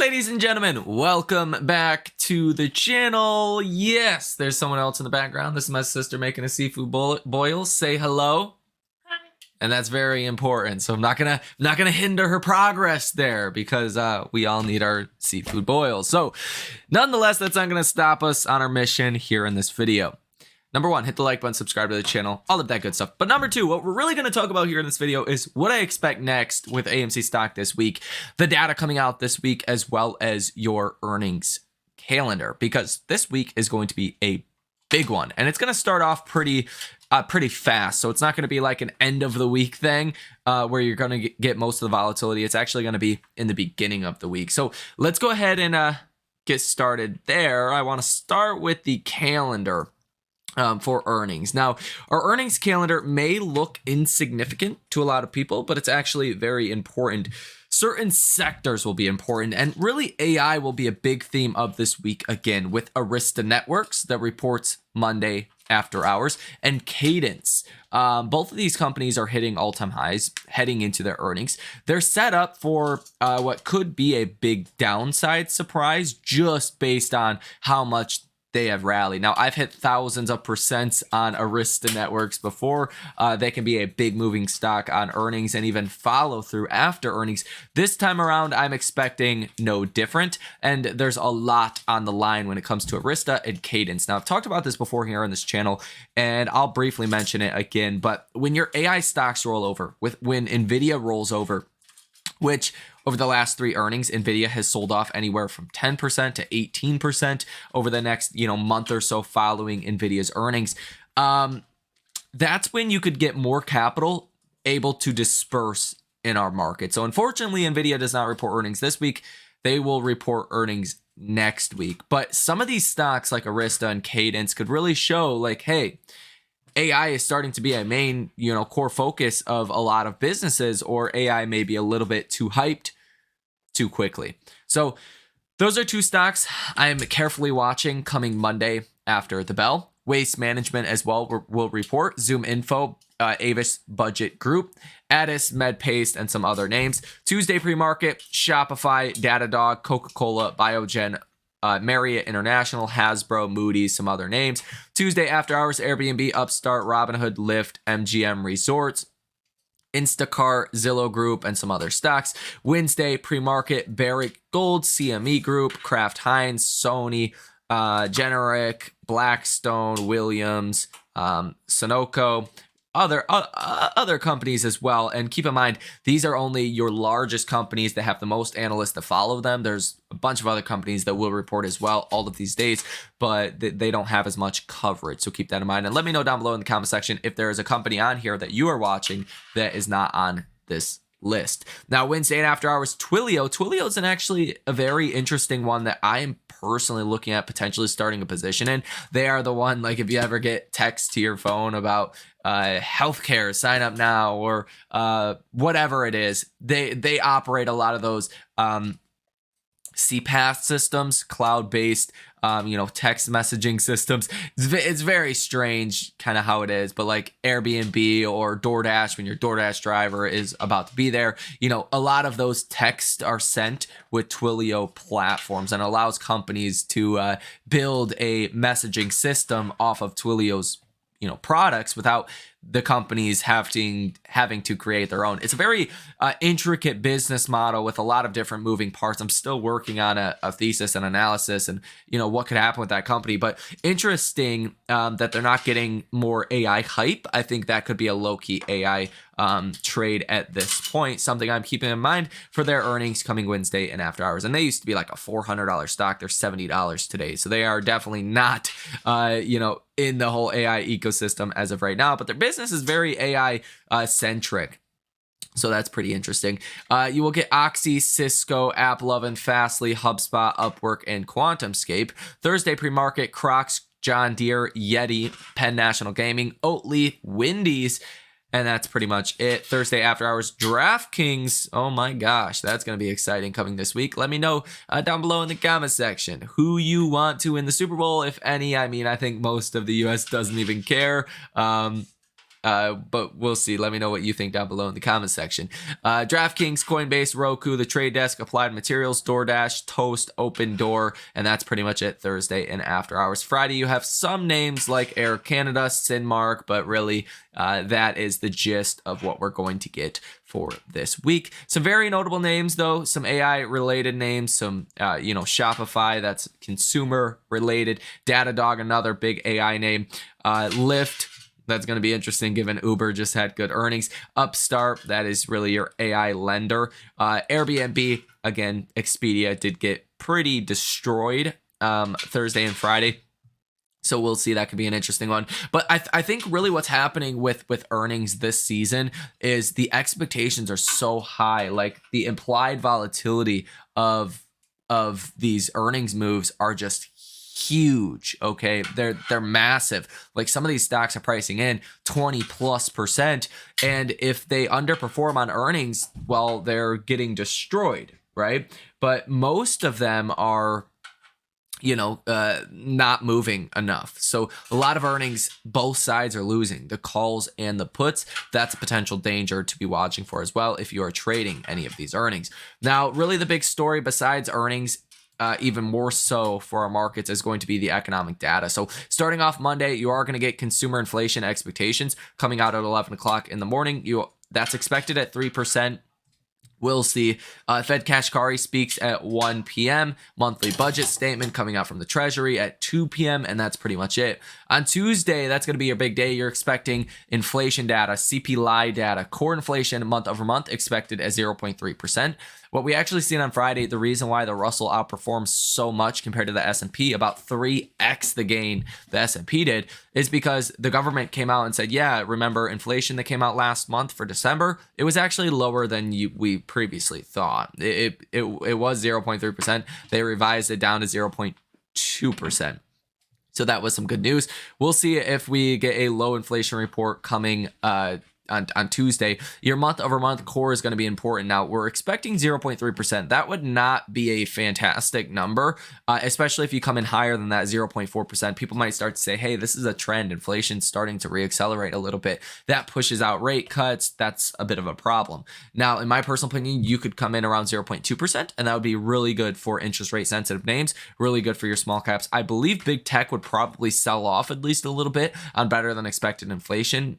Ladies and gentlemen, welcome back to the channel. Yes, there's someone else in the background. This is my sister making a seafood boil. Say hello. Hi. And that's very important. So I'm not gonna hinder her progress there because we all need our seafood boils. So nonetheless, that's not gonna stop us on our mission here in this video. Number one, hit the like button, subscribe to the channel, all of that good stuff. But number two, what we're really going to talk about here in this video is what I expect next with AMC stock this week, the data coming out this week, as well as your earnings calendar, because this week is going to be a big one. And it's going to start off pretty fast. So it's not going to be like an end of the week thing where you're going to get most of the volatility. It's actually going to be in the beginning of the week. So let's go ahead and get started there. I want to start with the calendar. For earnings. Now, our earnings calendar may look insignificant to a lot of people, but it's actually very important. Certain sectors will be important, and really AI will be a big theme of this week again with Arista Networks that reports Monday after hours, and Cadence. Both of these companies are hitting all-time highs heading into their earnings. They're set up for what could be a big downside surprise just based on how much they have rallied. Now, I've hit thousands of percents on Arista Networks before. They can be a big moving stock on earnings and even follow through after earnings. This time around, I'm expecting no different. And there's a lot on the line when it comes to Arista and Cadence. Now, I've talked about this before here on this channel, and I'll briefly mention it again. But when your AI stocks roll over, when NVIDIA rolls over, which over the last three earnings, NVIDIA has sold off anywhere from 10% to 18% over the next month or so following NVIDIA's earnings. That's when you could get more capital able to disperse in our market. So unfortunately, NVIDIA does not report earnings this week. They will report earnings next week. But some of these stocks like Arista and Cadence could really show like, hey, AI is starting to be a main, core focus of a lot of businesses, or AI may be a little bit too hyped too quickly. So those are two stocks I'm carefully watching coming Monday after the bell. Waste Management as well will report. Zoom Info, Avis Budget Group, Addis, MedPace, and some other names. Tuesday pre-market, Shopify, Datadog, Coca-Cola, Biogen, Marriott International, Hasbro, Moody's, some other names. Tuesday after hours, Airbnb, Upstart, Robinhood, Lyft, MGM Resorts, Instacart, Zillow Group, and some other stocks. Wednesday pre-market, Barrick Gold, CME Group, Kraft Heinz, Sony, Generic, Blackstone, Williams, Sunoco, other companies as well. And keep in mind, these are only your largest companies that have the most analysts that follow them. There's a bunch of other companies that will report as well all of these days, but they don't have as much coverage. So keep that in mind. And let me know down below in the comment section if there is a company on here that you are watching that is not on this list. Now, Wednesday and after hours, Twilio. Twilio is actually a very interesting one that I am personally looking at potentially starting a position in. They are the one, like if you ever get text to your phone about healthcare, sign up now, or whatever it is, they operate a lot of those CPaaS systems, cloud-based, text messaging systems. It's very strange kind of how it is, but like Airbnb or DoorDash, when your DoorDash driver is about to be there, a lot of those texts are sent with Twilio platforms and allows companies to build a messaging system off of Twilio's products without the companies having to create their own. It's a very intricate business model with a lot of different moving parts. I'm still working on a thesis and analysis and what could happen with that company, but interesting that they're not getting more AI hype. I think that could be a low-key AI trade at this point, something I'm keeping in mind for their earnings coming Wednesday and after hours. And they used to be like a $400 stock. They're $70 today. So they are definitely not, in the whole AI ecosystem as of right now, but their business is very AI centric. So that's pretty interesting. You will get Oxy, Cisco, AppLovin, Fastly, HubSpot, Upwork, and QuantumScape. Thursday pre-market, Crocs, John Deere, Yeti, Penn National Gaming, Oatly, Wendy's, and that's pretty much it. Thursday after hours, DraftKings. Oh my gosh, that's going to be exciting coming this week. Let me know down below in the comment section who you want to win the Super Bowl, if any. I mean, I think most of the U.S. doesn't even care. But we'll see. Let me know what you think down below in the comment section. DraftKings, Coinbase, Roku, The Trade Desk, Applied Materials, DoorDash, Toast, Open Door, and that's pretty much it Thursday and after hours. Friday, you have some names like Air Canada, Cinmark, but really that is the gist of what we're going to get for this week. Some very notable names, though, some AI related names, some, Shopify, that's consumer related, Datadog, another big AI name, Lyft. That's going to be interesting given Uber just had good earnings. Upstart, that is really your AI lender. Airbnb, again, Expedia did get pretty destroyed Thursday and Friday. So we'll see. That could be an interesting one. But I think really what's happening with earnings this season is the expectations are so high. Like the implied volatility of these earnings moves are just huge. Okay, they're massive. Like some of these stocks are pricing in 20+%, and if they underperform on earnings, well, they're getting destroyed, right? But most of them are not moving enough. So a lot of earnings, both sides are losing, the calls and the puts. That's a potential danger to be watching for as well if you are trading any of these earnings. Now, really the big story besides earnings, even more so for our markets, is going to be the economic data. So starting off Monday, you are going to get consumer inflation expectations coming out at 11 o'clock in the morning. That's expected at 3%. We'll see. Fed Kashkari speaks at 1 p.m. Monthly budget statement coming out from the Treasury at 2 p.m. And that's pretty much it. On Tuesday, that's going to be your big day. You're expecting inflation data, CPI data, core inflation month over month expected at 0.3%. What we actually seen on Friday, the reason why the Russell outperforms so much compared to the S&P, about 3x the gain the S&P did, is because the government came out and said, yeah, remember inflation that came out last month for December? It was actually lower than we previously thought. It was 0.3%. They revised it down to 0.2%. So that was some good news. We'll see if we get a low inflation report coming on Tuesday. Your month over month core is going to be important. Now we're expecting 0.3%. That would not be a fantastic number, especially if you come in higher than that 0.4%. People might start to say, hey, this is a trend. Inflation's starting to reaccelerate a little bit. That pushes out rate cuts. That's a bit of a problem. Now, in my personal opinion, you could come in around 0.2%, and that would be really good for interest rate sensitive names, really good for your small caps. I believe big tech would probably sell off at least a little bit on better than expected inflation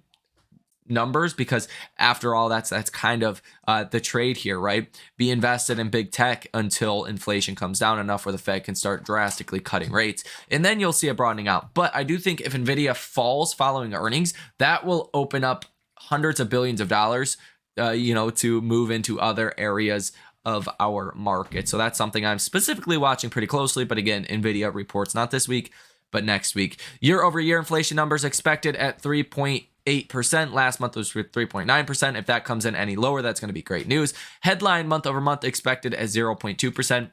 numbers, because after all, that's kind of the trade here, right? Be invested in big tech until inflation comes down enough where the Fed can start drastically cutting rates, and then you'll see a broadening out. But I do think if Nvidia falls following earnings, that will open up hundreds of billions of dollars to move into other areas of our market. So that's something I'm specifically watching pretty closely. But again, Nvidia reports not this week but next week. Year over year inflation numbers expected at 3.8%. Last month was 3.9%. If that comes in any lower, that's going to be great news. Headline month over month expected at 0.2%.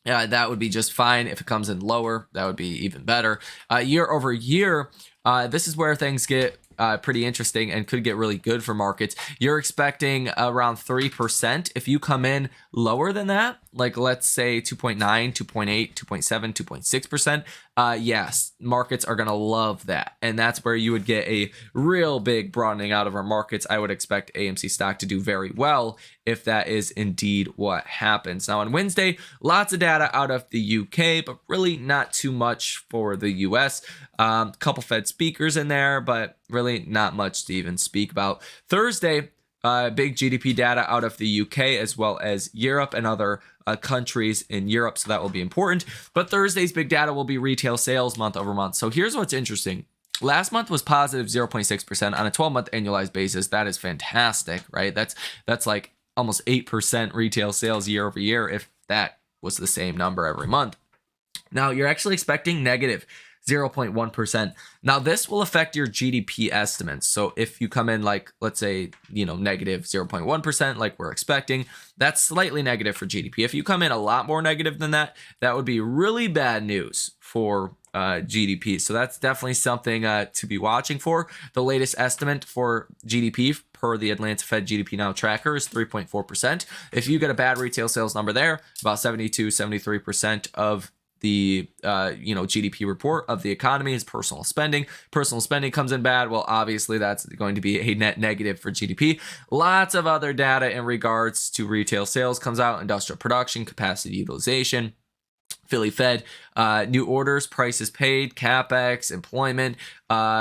That would be just fine. If it comes in lower, that would be even better. Year over year, this is where things get pretty interesting and could get really good for markets. You're expecting around 3%. If you come in lower than that, like let's say 2.9, 2.8, 2.7, 2.6%, yes, markets are going to love that. And that's where you would get a real big broadening out of our markets. I would expect AMC stock to do very well if that is indeed what happens. Now on Wednesday, lots of data out of the UK, but really not too much for the US. Couple Fed speakers in there, but really not much to even speak about. Thursday, big GDP data out of the UK as well as Europe and other countries in Europe, so that will be important. But Thursday's big data will be retail sales month over month. So here's what's interesting. Last month was positive 0.6% on a 12-month annualized basis. That is fantastic, right? That's like almost 8% retail sales year over year if that was the same number every month. Now you're actually expecting negative 0.1%. Now this will affect your GDP estimates. So if you come in like, let's say, negative 0.1% like we're expecting, that's slightly negative for GDP. If you come in a lot more negative than that, that would be really bad news for GDP. So that's definitely something to be watching for. The latest estimate for GDP per the Atlanta Fed GDP Now tracker is 3.4%. If you get a bad retail sales number there, about 72, 73% of the GDP report of the economy is personal spending. Personal spending comes in bad. Well, obviously that's going to be a net negative for GDP. Lots of other data in regards to retail sales comes out, industrial production, capacity utilization, Philly Fed, new orders, prices paid, CapEx, employment,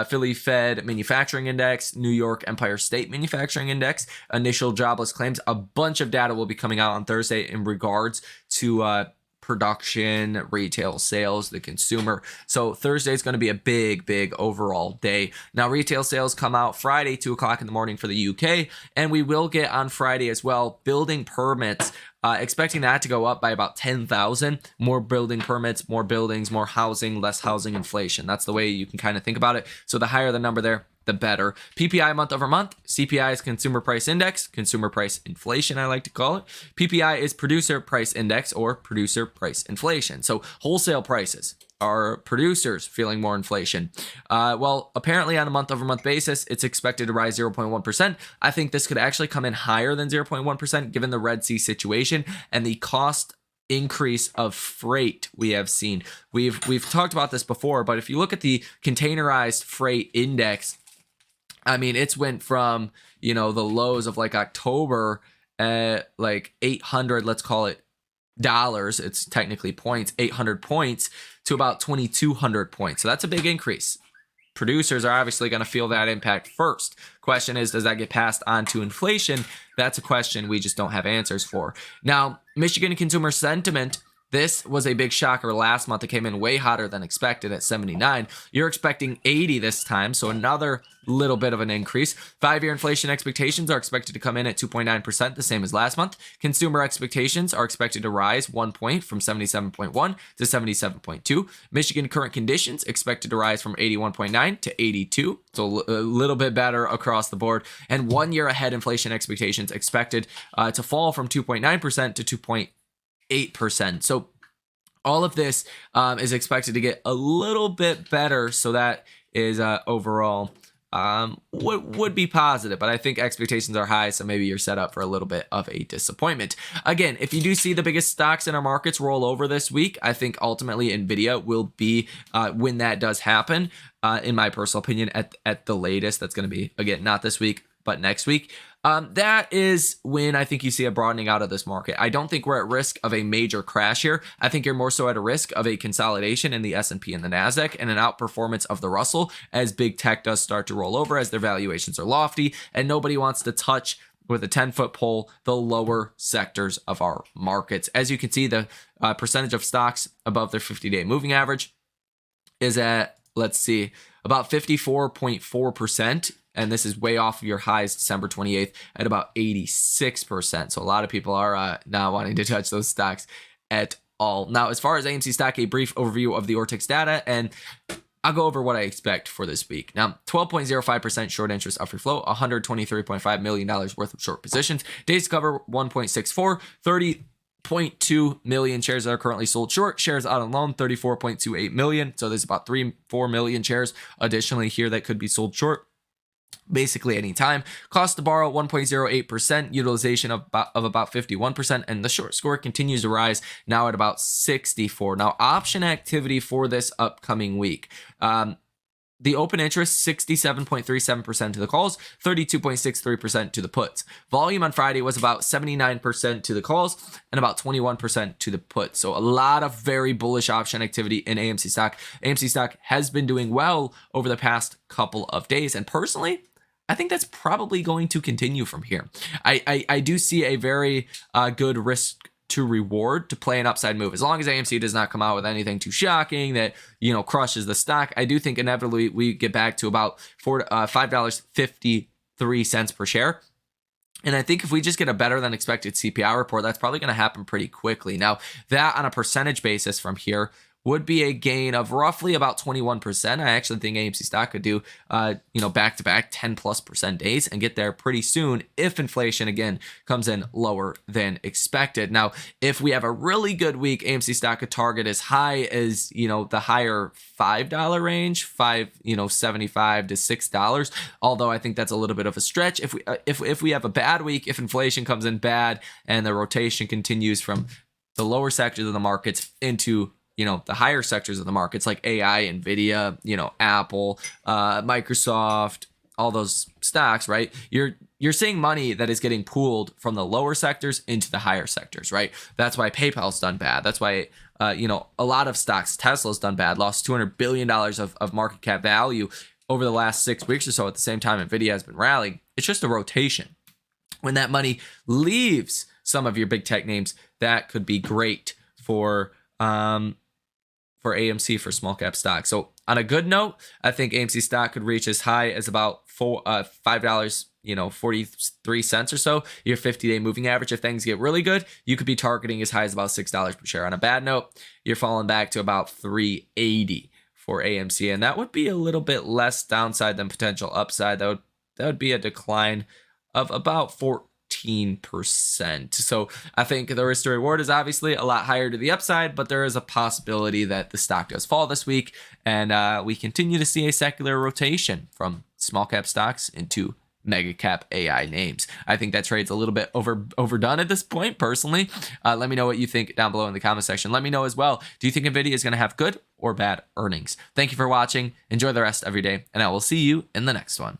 Philly Fed manufacturing index, New York Empire State manufacturing index, initial jobless claims. A bunch of data will be coming out on Thursday in regards to production, retail sales, the consumer. So Thursday is going to be a big overall day. Now, retail sales come out Friday, 2 o'clock in the morning for the UK, and we will get on Friday as well building permits. Expecting that to go up by about 10,000. More building permits, more buildings, more housing, less housing inflation. That's the way you can kind of think about it. So the higher the number there, the better. PPI month over month. CPI is consumer price index, consumer price inflation, I like to call it. PPI is producer price index or producer price inflation. So wholesale prices. Are producers feeling more inflation? Well, apparently on a month over month basis, it's expected to rise 0.1%. I think this could actually come in higher than 0.1% given the Red Sea situation and the cost increase of freight we have seen. We've talked about this before, but if you look at the containerized freight index, I mean, it's went from, the lows of like October at like 800, let's call it dollars. It's technically points, 800 points to about 2,200 points. So that's a big increase. Producers are obviously going to feel that impact first. Question is, does that get passed on to inflation? That's a question we just don't have answers for. Now, Michigan consumer sentiment, this was a big shocker last month. It came in way hotter than expected at 79. You're expecting 80 this time, so another little bit of an increase. 5-year inflation expectations are expected to come in at 2.9%, the same as last month. Consumer expectations are expected to rise 1 point from 77.1 to 77.2. Michigan current conditions expected to rise from 81.9 to 82, so a little bit better across the board. And 1 year ahead inflation expectations expected to fall from 2.9% to 2.8%. So all of this is expected to get a little bit better. So that is overall would be positive, but I think expectations are high, so maybe you're set up for a little bit of a disappointment. Again, if you do see the biggest stocks in our markets roll over this week, I think ultimately Nvidia will be when that does happen. In my personal opinion, at the latest, that's going to be again not this week, but next week. That is when I think you see a broadening out of this market. I don't think we're at risk of a major crash here. I think you're more so at a risk of a consolidation in the S&P and the NASDAQ and an outperformance of the Russell as big tech does start to roll over, as their valuations are lofty, and nobody wants to touch with a 10-foot pole the lower sectors of our markets. As you can see, the percentage of stocks above their 50-day moving average is at, let's see, about 54.4%. And this is way off of your highs December 28th at about 86%. So a lot of people are not wanting to touch those stocks at all. Now, as far as AMC Stock, a brief overview of the Ortex data, and I'll go over what I expect for this week. Now, 12.05% short interest of free flow, $123.5 million worth of short positions. Days to cover 1.64, 30.2 million shares that are currently sold short. Shares out on loan, 34.28 million. So there's about 3-4 million shares additionally here that could be sold short basically any time. Cost to borrow 1.08%, utilization of about 51%, and the short score continues to rise now at about 64. Now, option activity for this upcoming week. The open interest, 67.37% to the calls, 32.63% to the puts. Volume on Friday was about 79% to the calls and about 21% to the puts. So a lot of very bullish option activity in AMC stock. AMC stock has been doing well over the past couple of days. And personally, I think that's probably going to continue from here. I do see a very good risk to reward to play an upside move. As long as AMC does not come out with anything too shocking that, crushes the stock, I do think inevitably we get back to about $5.53 per share. And I think if we just get a better than expected CPI report, that's probably going to happen pretty quickly. Now, that on a percentage basis from here would be a gain of roughly about 21%. I actually think AMC stock could do, back-to-back 10+% days and get there pretty soon if inflation, again, comes in lower than expected. Now, if we have a really good week, AMC stock could target as high as, the higher $5 range, $5.75 to $6. Although I think that's a little bit of a stretch. If we have a bad week, if inflation comes in bad and the rotation continues from the lower sectors of the markets into the higher sectors of the markets like AI, Nvidia, Apple, Microsoft, all those stocks, right? You're seeing money that is getting pooled from the lower sectors into the higher sectors, right? That's why PayPal's done bad. That's why a lot of stocks, Tesla's done bad, lost $200 billion of market cap value over the last 6 weeks or so. At the same time, Nvidia has been rallying. It's just a rotation. When that money leaves some of your big tech names, that could be great for AMC, for small cap stocks. So on a good note, I think AMC stock could reach as high as about $5, 43 cents or so, your 50-day moving average. If things get really good, you could be targeting as high as about $6 per share. On a bad note, you're falling back to about $3.80 for AMC, and that would be a little bit less downside than potential upside. That would be a decline of about 14%. So I think the risk to reward is obviously a lot higher to the upside, but there is a possibility that the stock does fall this week, and we continue to see a secular rotation from small cap stocks into mega cap AI names. I think that trade's a little bit overdone at this point, personally. Let me know what you think down below in the comment section. Let me know as well, do you think Nvidia is going to have good or bad earnings? Thank you for watching. Enjoy the rest of your day, and I will see you in the next one.